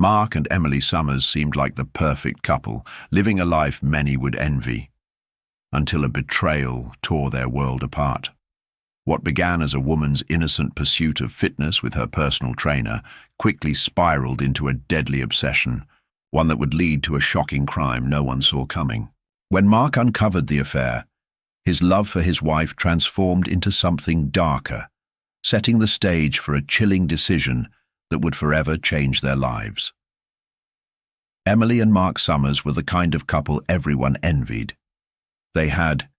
Mark and Emily Summers seemed like the perfect couple, living a life many would envy, until a betrayal tore their world apart. What began as a woman's innocent pursuit of fitness with her personal trainer quickly spiraled into a deadly obsession, one that would lead to a shocking crime no one saw coming. When Mark uncovered the affair, his love for his wife transformed into something darker, setting the stage for a chilling decision that would forever change their lives. Emily and Mark Summers were the kind of couple everyone envied. They had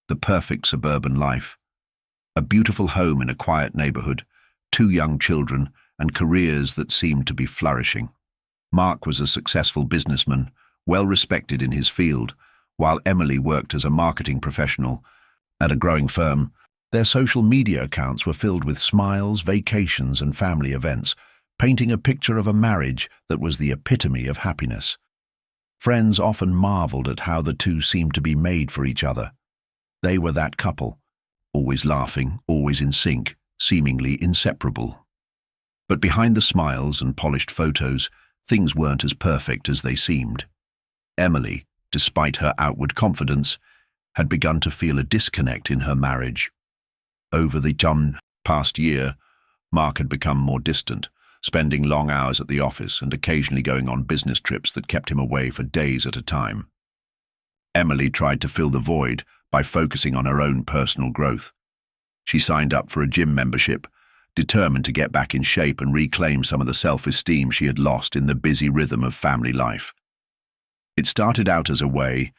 the perfect suburban life, a beautiful home in a quiet neighborhood, 2 young children, and careers that seemed to be flourishing. Mark was a successful businessman, well respected in his field, while Emily worked as a marketing professional at a growing firm. Their social media accounts were filled with smiles, vacations, and family events, painting a picture of a marriage that was the epitome of happiness. Friends often marveled at how the two seemed to be made for each other. They were that couple, always laughing, always in sync, seemingly inseparable. But behind the smiles and polished photos, things weren't as perfect as they seemed. Emily, despite her outward confidence, had begun to feel a disconnect in her marriage. Over the past year, Mark had become more distant, spending long hours at the office and occasionally going on business trips that kept him away for days at a time. Emily tried to fill the void by focusing on her own personal growth. She signed up for a gym membership, determined to get back in shape and reclaim some of the self-esteem she had lost in the busy rhythm of family life. It started out as a way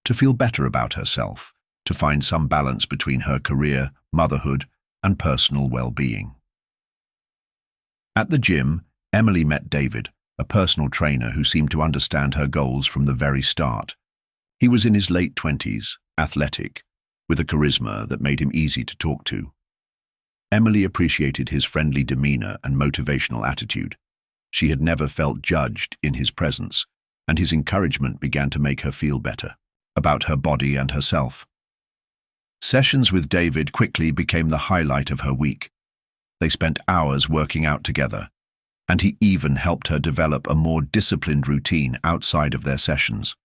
to feel better about herself, to find some balance between her career, motherhood, and personal well-being. At the gym, Emily met David, a personal trainer who seemed to understand her goals from the very start. He was in his late 20s, athletic, with a charisma that made him easy to talk to. Emily appreciated his friendly demeanor and motivational attitude. She had never felt judged in his presence, and his encouragement began to make her feel better about her body and herself. Sessions with David quickly became the highlight of her week. They spent hours working out together, and he even helped her develop a more disciplined routine outside of their sessions.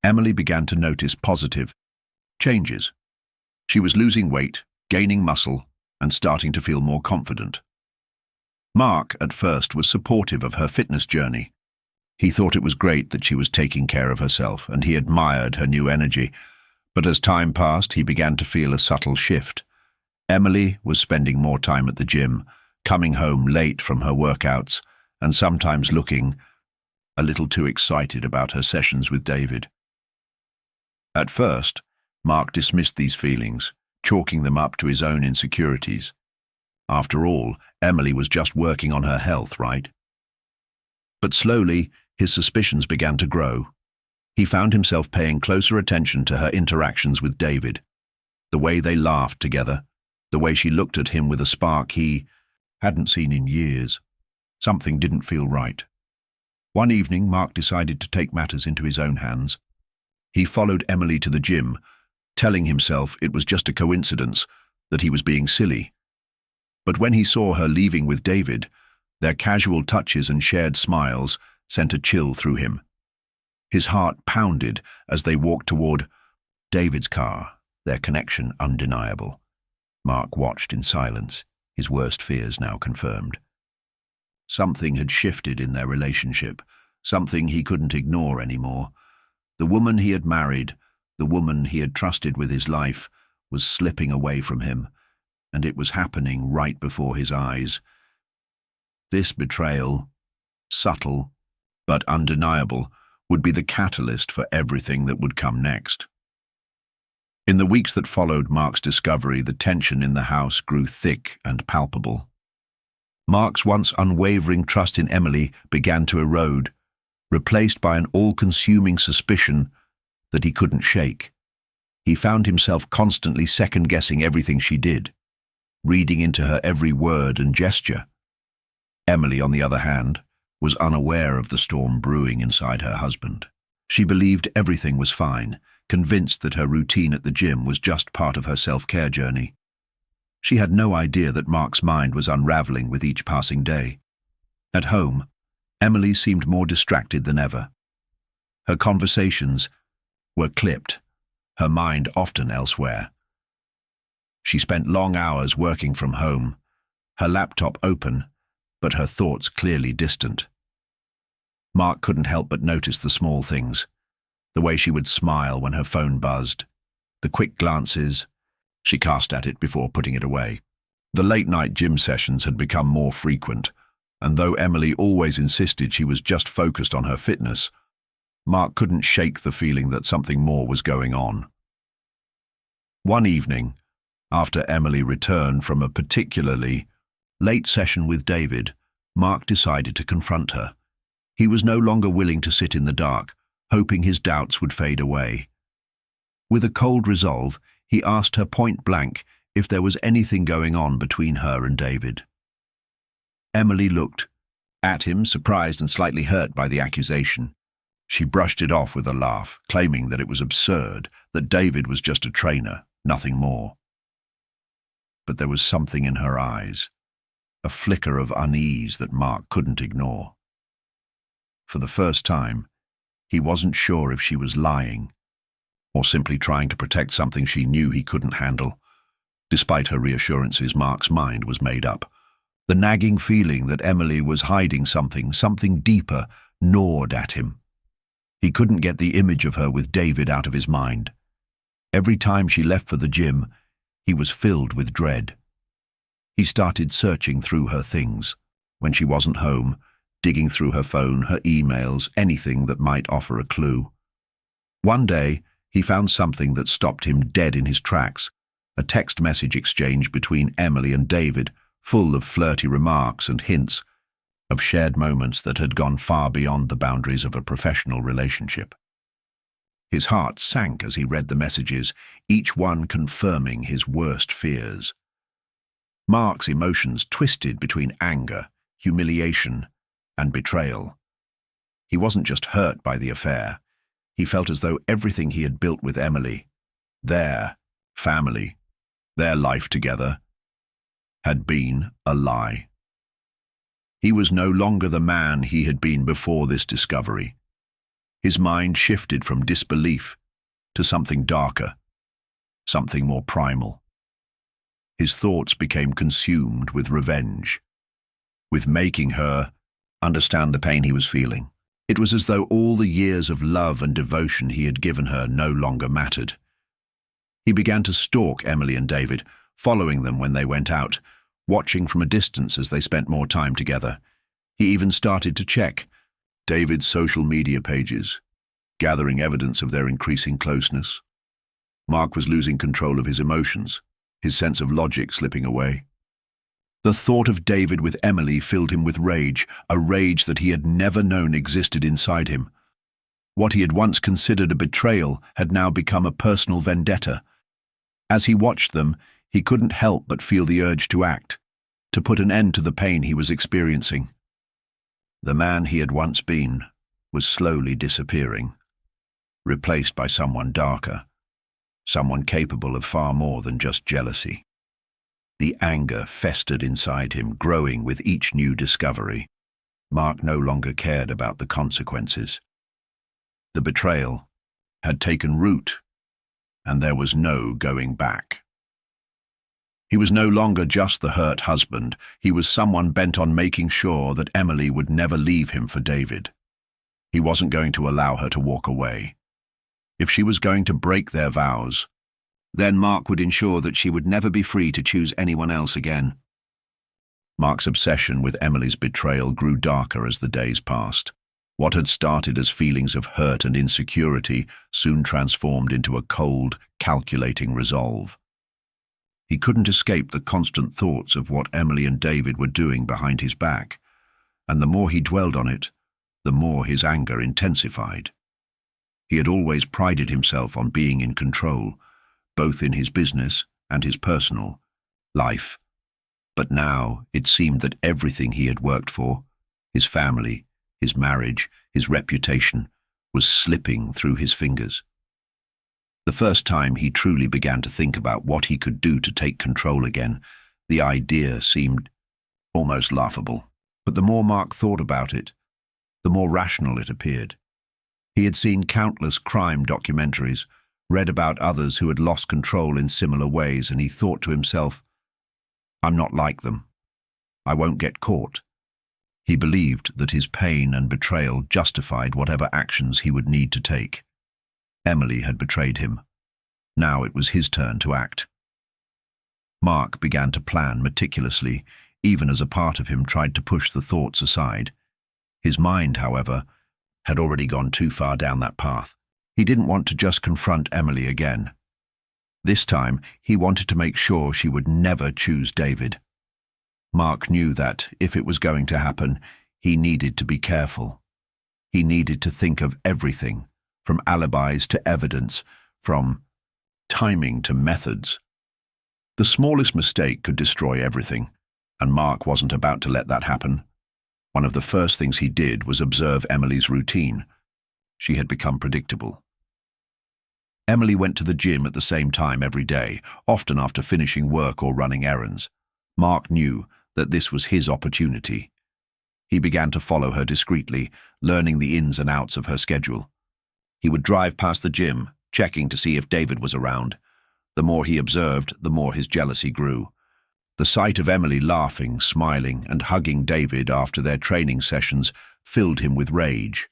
Emily began to notice positive changes. She was losing weight, gaining muscle, and starting to feel more confident. Mark, at first, was supportive of her fitness journey. He thought it was great that she was taking care of herself, and he admired her new energy. But as time passed, he began to feel a subtle shift. Emily was spending more time at the gym, coming home late from her workouts, and sometimes looking a little too excited about her sessions with David. At first, Mark dismissed these feelings, chalking them up to his own insecurities. After all, Emily was just working on her health, right? But slowly, his suspicions began to grow. He found himself paying closer attention to her interactions with David, the way they laughed together, the way she looked at him with a spark he hadn't seen in years. Something didn't feel right. One evening, Mark decided to take matters into his own hands. He followed Emily to the gym, telling himself it was just a coincidence, that he was being silly. But when he saw her leaving with David, their casual touches and shared smiles sent a chill through him. His heart pounded as they walked toward David's car, their connection undeniable. Mark watched in silence, his worst fears now confirmed. Something had shifted in their relationship, something he couldn't ignore anymore. The woman he had married, the woman he had trusted with his life, was slipping away from him, and it was happening right before his eyes. This betrayal, subtle but undeniable, would be the catalyst for everything that would come next. In the weeks that followed Mark's discovery, the tension in the house grew thick and palpable. Mark's once unwavering trust in Emily began to erode, replaced by an all-consuming suspicion that he couldn't shake. He found himself constantly second-guessing everything she did, reading into her every word and gesture. Emily, on the other hand, was unaware of the storm brewing inside her husband. She believed everything was fine, convinced that her routine at the gym was just part of her self-care journey. She had no idea that Mark's mind was unraveling with each passing day. At home, Emily seemed more distracted than ever. Her conversations were clipped, her mind often elsewhere. She spent long hours working from home, her laptop open, but her thoughts clearly distant. Mark couldn't help but notice the small things, the way she would smile when her phone buzzed, the quick glances she cast at it before putting it away. The late-night gym sessions had become more frequent, and though Emily always insisted she was just focused on her fitness, Mark couldn't shake the feeling that something more was going on. One evening, after Emily returned from a particularly late session with David, Mark decided to confront her. He was no longer willing to sit in the dark, hoping his doubts would fade away. With a cold resolve, he asked her point blank if there was anything going on between her and David. Emily looked at him, surprised and slightly hurt by the accusation. She brushed it off with a laugh, claiming that it was absurd, that David was just a trainer, nothing more. But there was something in her eyes, a flicker of unease that Mark couldn't ignore. For the first time, he wasn't sure if she was lying, or simply trying to protect something she knew he couldn't handle. Despite her reassurances, Mark's mind was made up. The nagging feeling that Emily was hiding something deeper, gnawed at him. He couldn't get the image of her with David out of his mind. Every time she left for the gym, he was filled with dread. He started searching through her things. When she wasn't home, digging through her phone, her emails, anything that might offer a clue. One day, he found something that stopped him dead in his tracks, a text message exchange between Emily and David, full of flirty remarks and hints of shared moments that had gone far beyond the boundaries of a professional relationship. His heart sank as he read the messages, each one confirming his worst fears. Mark's emotions twisted between anger, humiliation, and betrayal. He wasn't just hurt by the affair. He felt as though everything he had built with Emily, their family, their life together, had been a lie. He was no longer the man he had been before this discovery. His mind shifted from disbelief to something darker, something more primal. His thoughts became consumed with revenge, with making her understand the pain he was feeling. It was as though all the years of love and devotion he had given her no longer mattered. He began to stalk Emily and David, following them when they went out, watching from a distance as they spent more time together. He even started to check David's social media pages, gathering evidence of their increasing closeness. Mark was losing control of his emotions, his sense of logic slipping away. The thought of David with Emily filled him with rage, a rage that he had never known existed inside him. What he had once considered a betrayal had now become a personal vendetta. As he watched them, he couldn't help but feel the urge to act, to put an end to the pain he was experiencing. The man he had once been was slowly disappearing, replaced by someone darker, someone capable of far more than just jealousy. The anger festered inside him, growing with each new discovery. Mark no longer cared about the consequences. The betrayal had taken root, and there was no going back. He was no longer just the hurt husband. He was someone bent on making sure that Emily would never leave him for David. He wasn't going to allow her to walk away. If she was going to break their vows, then Mark would ensure that she would never be free to choose anyone else again. Mark's obsession with Emily's betrayal grew darker as the days passed. What had started as feelings of hurt and insecurity soon transformed into a cold, calculating resolve. He couldn't escape the constant thoughts of what Emily and David were doing behind his back, and the more he dwelled on it, the more his anger intensified. He had always prided himself on being in control, both in his business and his personal life. But now it seemed that everything he had worked for, his family, his marriage, his reputation, was slipping through his fingers. The first time he truly began to think about what he could do to take control again, the idea seemed almost laughable. But the more Mark thought about it, the more rational it appeared. He had seen countless crime documentaries, read about others who had lost control in similar ways, and he thought to himself, "I'm not like them. I won't get caught." He believed that his pain and betrayal justified whatever actions he would need to take. Emily had betrayed him. Now it was his turn to act. Mark began to plan meticulously, even as a part of him tried to push the thoughts aside. His mind, however, had already gone too far down that path. He didn't want to just confront Emily again. This time, he wanted to make sure she would never choose David. Mark knew that, if it was going to happen, he needed to be careful. He needed to think of everything, from alibis to evidence, from timing to methods. The smallest mistake could destroy everything, and Mark wasn't about to let that happen. One of the first things he did was observe Emily's routine. She had become predictable. Emily went to the gym at the same time every day, often after finishing work or running errands. Mark knew that this was his opportunity. He began to follow her discreetly, learning the ins and outs of her schedule. He would drive past the gym, checking to see if David was around. The more he observed, the more his jealousy grew. The sight of Emily laughing, smiling, and hugging David after their training sessions filled him with rage.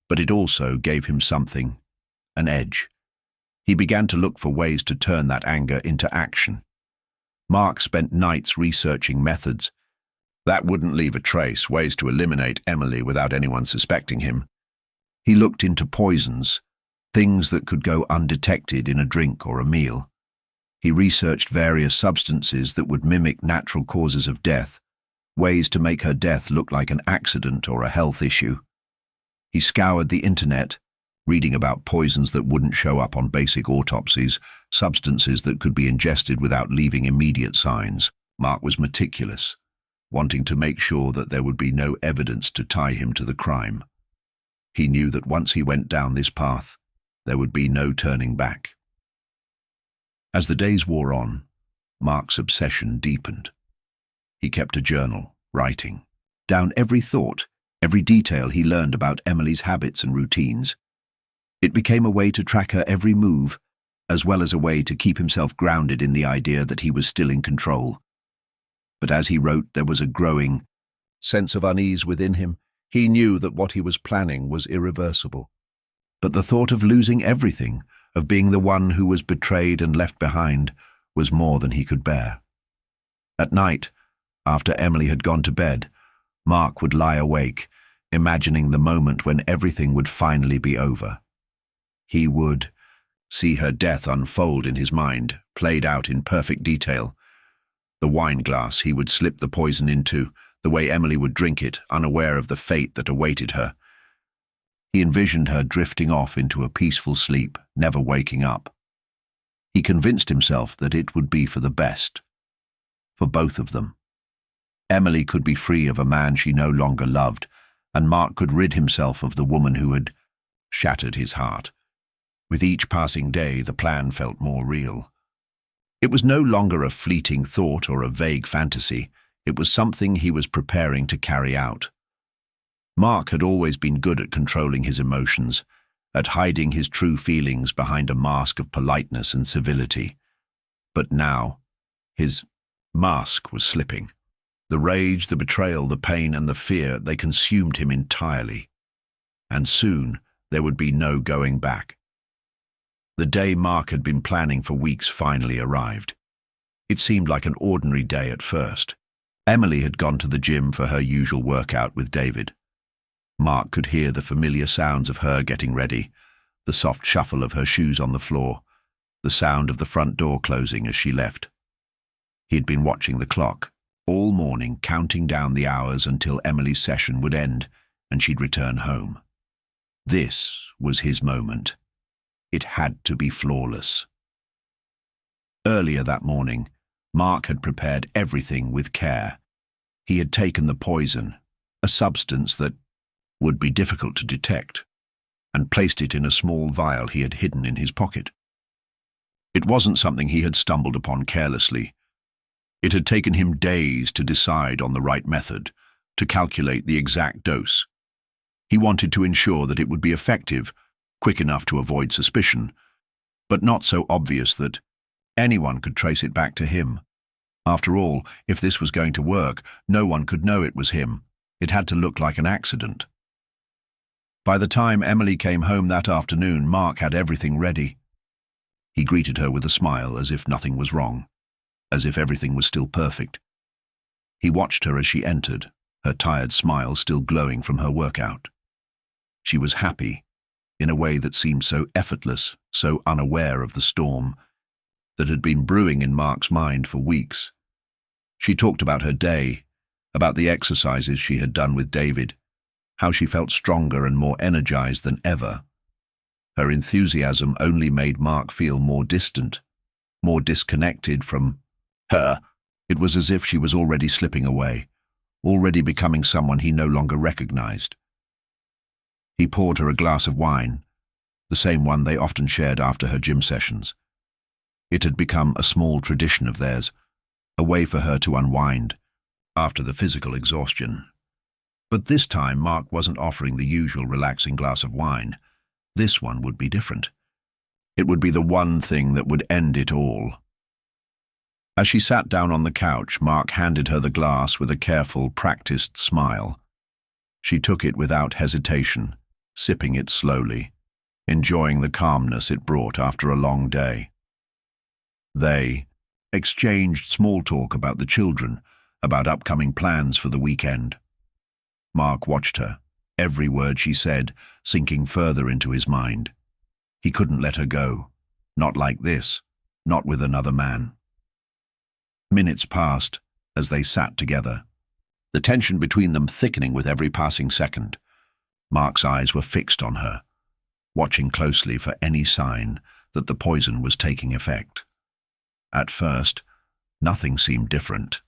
But it also gave him something, an edge. He began to look for ways to turn that anger into action. Mark spent nights researching methods that wouldn't leave a trace, ways to eliminate Emily without anyone suspecting him. He looked into poisons, things that could go undetected in a drink or a meal. He researched various substances that would mimic natural causes of death, ways to make her death look like an accident or a health issue. He scoured the internet, reading about poisons that wouldn't show up on basic autopsies, substances that could be ingested without leaving immediate signs. Mark was meticulous, wanting to make sure that there would be no evidence to tie him to the crime. He knew that once he went down this path, there would be no turning back. As the days wore on, Mark's obsession deepened. He kept a journal, writing down every thought, every detail he learned about Emily's habits and routines. It became a way to track her every move, as well as a way to keep himself grounded in the idea that he was still in control. But as he wrote, there was a growing sense of unease within him. He knew that what he was planning was irreversible. But the thought of losing everything, of being the one who was betrayed and left behind, was more than he could bear. At night, after Emily had gone to bed, Mark would lie awake, imagining the moment when everything would finally be over. He would see her death unfold in his mind, played out in perfect detail. The wine glass he would slip the poison into, the way Emily would drink it, unaware of the fate that awaited her. He envisioned her drifting off into a peaceful sleep, never waking up. He convinced himself that it would be for the best, for both of them. Emily could be free of a man she no longer loved, and Mark could rid himself of the woman who had shattered his heart. With each passing day, the plan felt more real. It was no longer a fleeting thought or a vague fantasy. It was something he was preparing to carry out. Mark had always been good at controlling his emotions, at hiding his true feelings behind a mask of politeness and civility. But now, his mask was slipping. The rage, the betrayal, the pain, and the fear, they consumed him entirely. And soon, there would be no going back. The day Mark had been planning for weeks finally arrived. It seemed like an ordinary day at first. Emily had gone to the gym for her usual workout with David. Mark could hear the familiar sounds of her getting ready, the soft shuffle of her shoes on the floor, the sound of the front door closing as she left. He had been watching the clock all morning, counting down the hours until Emily's session would end and she'd return home. This was his moment. It had to be flawless. Earlier that morning, Mark had prepared everything with care. He had taken the poison, a substance that would be difficult to detect, and placed it in a small vial he had hidden in his pocket. It wasn't something he had stumbled upon carelessly. It had taken him days to decide on the right method, to calculate the exact dose. He wanted to ensure that it would be effective, quick enough to avoid suspicion, but not so obvious that anyone could trace it back to him. After all, if this was going to work, no one could know it was him. It had to look like an accident. By the time Emily came home that afternoon, Mark had everything ready. He greeted her with a smile, as if nothing was wrong, as if everything was still perfect. He watched her as she entered, her tired smile still glowing from her workout. She was happy, in a way that seemed so effortless, so unaware of the storm that had been brewing in Mark's mind for weeks. She talked about her day, about the exercises she had done with David, how she felt stronger and more energized than ever. Her enthusiasm only made Mark feel more distant, more disconnected from her. It was as if she was already slipping away, already becoming someone he no longer recognized. He poured her a glass of wine, the same one they often shared after her gym sessions. It had become a small tradition of theirs, a way for her to unwind after the physical exhaustion. But this time Mark wasn't offering the usual relaxing glass of wine. This one would be different. It would be the one thing that would end it all. As she sat down on the couch, Mark handed her the glass with a careful, practiced smile. She took it without hesitation, sipping it slowly, enjoying the calmness it brought after a long day. They exchanged small talk about the children, about upcoming plans for the weekend. Mark watched her, every word she said sinking further into his mind. He couldn't let her go. Not like this, not with another man. Minutes passed as they sat together, the tension between them thickening with every passing second. Mark's eyes were fixed on her, watching closely for any sign that the poison was taking effect. At first, nothing seemed different.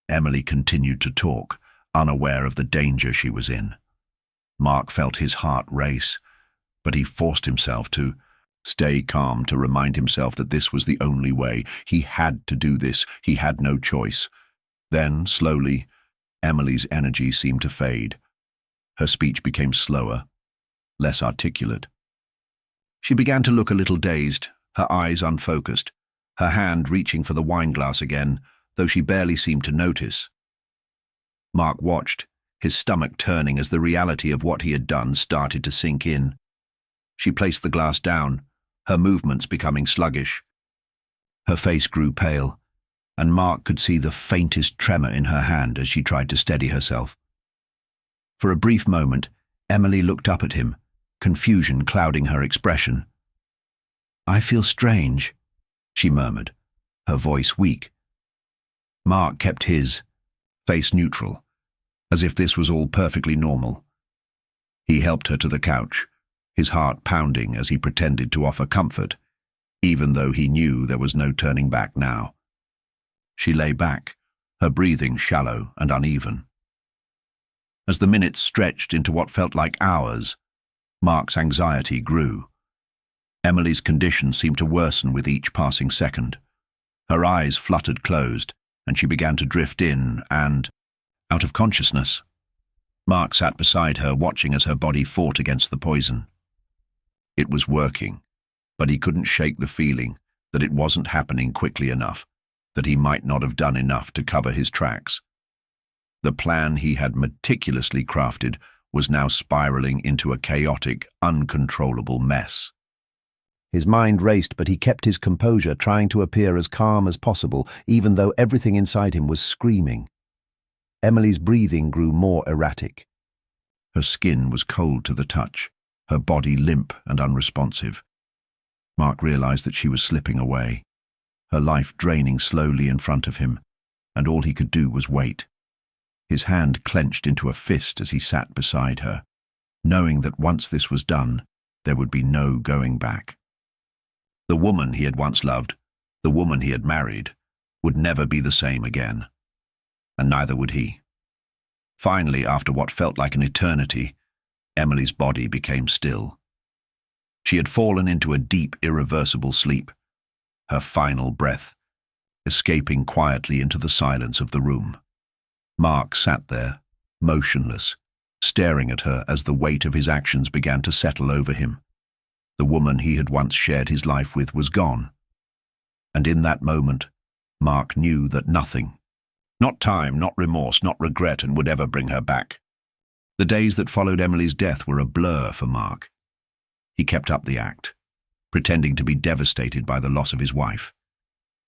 Emily continued to talk, unaware of the danger she was in. Mark felt his heart race, but he forced himself to stay calm, to remind himself that this was the only way. He had to do this. He had no choice. Then, slowly, Emily's energy seemed to fade. Her speech became slower, less articulate. She began to look a little dazed, her eyes unfocused, her hand reaching for the wineglass again, though she barely seemed to notice. Mark watched, his stomach turning as the reality of what he had done started to sink in. She placed the glass down, her movements becoming sluggish. Her face grew pale, and Mark could see the faintest tremor in her hand as she tried to steady herself. For a brief moment, Emily looked up at him, confusion clouding her expression. "I feel strange," she murmured, her voice weak. Mark kept his face neutral, as if this was all perfectly normal. He helped her to the couch, his heart pounding as he pretended to offer comfort, even though he knew there was no turning back now. She lay back, her breathing shallow and uneven. As the minutes stretched into what felt like hours, Mark's anxiety grew. Emily's condition seemed to worsen with each passing second. Her eyes fluttered closed, and she began to drift in and out of consciousness. Mark sat beside her, watching as her body fought against the poison. It was working, but he couldn't shake the feeling that it wasn't happening quickly enough, that he might not have done enough to cover his tracks. The plan he had meticulously crafted was now spiraling into a chaotic, uncontrollable mess. His mind raced, but he kept his composure, trying to appear as calm as possible, even though everything inside him was screaming. Emily's breathing grew more erratic. Her skin was cold to the touch, her body limp and unresponsive. Mark realized that she was slipping away, her life draining slowly in front of him, and all he could do was wait. His hand clenched into a fist as he sat beside her, knowing that once this was done, there would be no going back. The woman he had once loved, the woman he had married, would never be the same again. And neither would he. Finally, after what felt like an eternity, Emily's body became still. She had fallen into a deep, irreversible sleep, her final breath escaping quietly into the silence of the room. Mark sat there, motionless, staring at her as the weight of his actions began to settle over him. The woman he had once shared his life with was gone. And in that moment, Mark knew that nothing, not time, not remorse, not regret, and would ever bring her back. The days that followed Emily's death were a blur for Mark. He kept up the act, pretending to be devastated by the loss of his wife.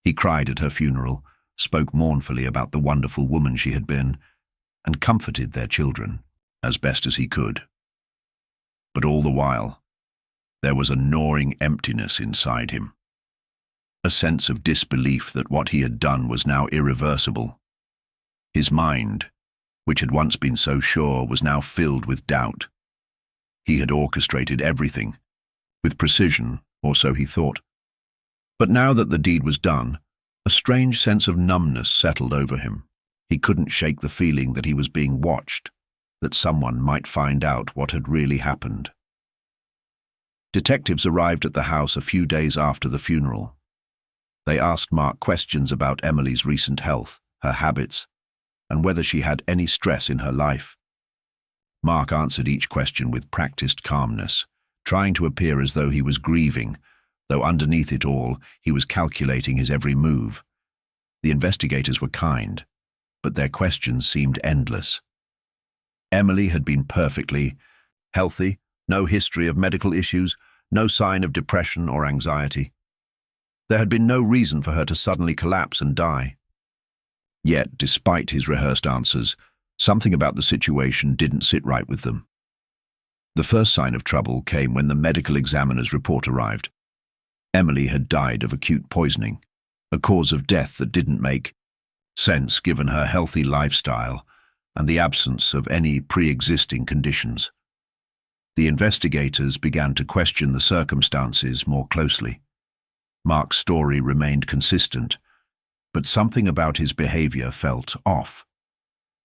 He cried at her funeral, spoke mournfully about the wonderful woman she had been, and comforted their children as best as he could. But all the while, there was a gnawing emptiness inside him, a sense of disbelief that what he had done was now irreversible. His mind, which had once been so sure, was now filled with doubt. He had orchestrated everything, with precision, or so he thought. But now that the deed was done, a strange sense of numbness settled over him. He couldn't shake the feeling that he was being watched, that someone might find out what had really happened. Detectives arrived at the house a few days after the funeral. They asked Mark questions about Emily's recent health, her habits, and whether she had any stress in her life. Mark answered each question with practiced calmness, trying to appear as though he was grieving, though underneath it all, he was calculating his every move. The investigators were kind, but their questions seemed endless. Emily had been perfectly healthy, no history of medical issues, no sign of depression or anxiety. There had been no reason for her to suddenly collapse and die. Yet, despite his rehearsed answers, something about the situation didn't sit right with them. The first sign of trouble came when the medical examiner's report arrived. Emily had died of acute poisoning, a cause of death that didn't make sense given her healthy lifestyle and the absence of any pre-existing conditions. The investigators began to question the circumstances more closely. Mark's story remained consistent, but something about his behavior felt off.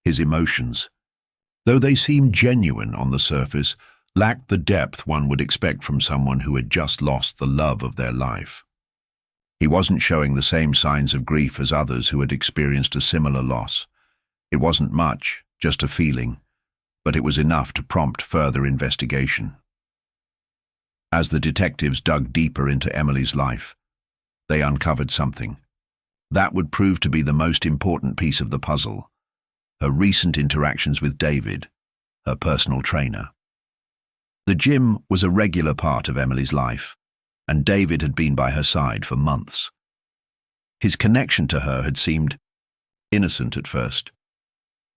His emotions, though they seemed genuine on the surface, lacked the depth one would expect from someone who had just lost the love of their life. He wasn't showing the same signs of grief as others who had experienced a similar loss. It wasn't much, just a feeling, but it was enough to prompt further investigation. As the detectives dug deeper into Emily's life, they uncovered something. That would prove to be the most important piece of the puzzle: her recent interactions with David, her personal trainer. The gym was a regular part of Emily's life, and David had been by her side for months. His connection to her had seemed innocent at first,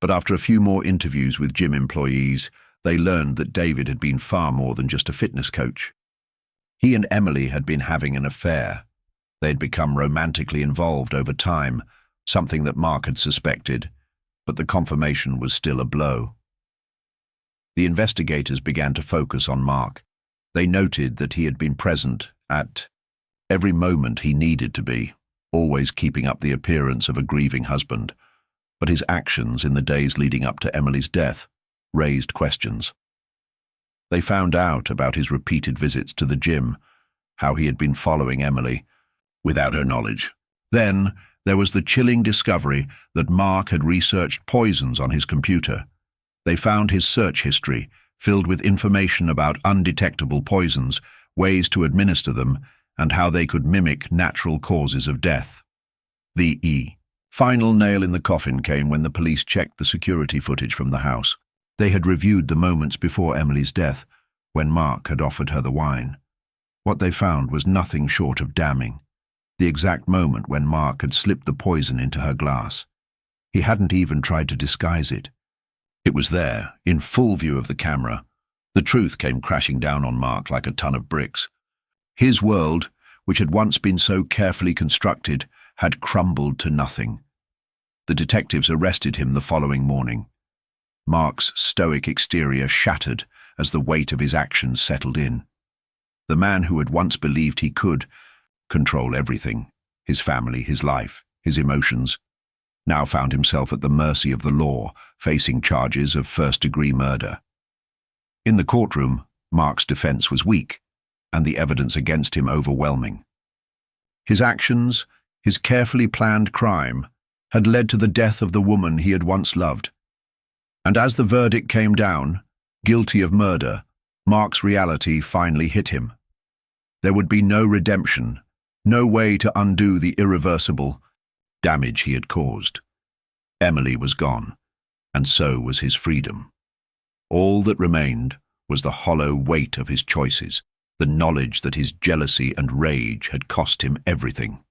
but after a few more interviews with gym employees, they learned that David had been far more than just a fitness coach. He and Emily had been having an affair. They had become romantically involved over time, something that Mark had suspected, but the confirmation was still a blow. The investigators began to focus on Mark. They noted that he had been present at every moment he needed to be, always keeping up the appearance of a grieving husband. But his actions in the days leading up to Emily's death raised questions. They found out about his repeated visits to the gym, how he had been following Emily without her knowledge. Then there was the chilling discovery that Mark had researched poisons on his computer. They found his search history, filled with information about undetectable poisons, ways to administer them, and how they could mimic natural causes of death. The final nail in the coffin came when the police checked the security footage from the house. They had reviewed the moments before Emily's death, when Mark had offered her the wine. What they found was nothing short of damning. The exact moment when Mark had slipped the poison into her glass. He hadn't even tried to disguise it. It was there, in full view of the camera. The truth came crashing down on Mark like a ton of bricks. His world, which had once been so carefully constructed, had crumbled to nothing. The detectives arrested him the following morning. Mark's stoic exterior shattered as the weight of his actions settled in. The man who had once believed he could control everything, his family, his life, his emotions, now found himself at the mercy of the law, facing charges of first-degree murder. In the courtroom, Mark's defense was weak, and the evidence against him overwhelming. His actions, his carefully planned crime, had led to the death of the woman he had once loved. And as the verdict came down, Guilty of murder, Mark's reality finally hit him. There would be no redemption, no way to undo the irreversible damage he had caused. Emily was gone, and so was his freedom. All that remained was the hollow weight of his choices, the knowledge that his jealousy and rage had cost him everything.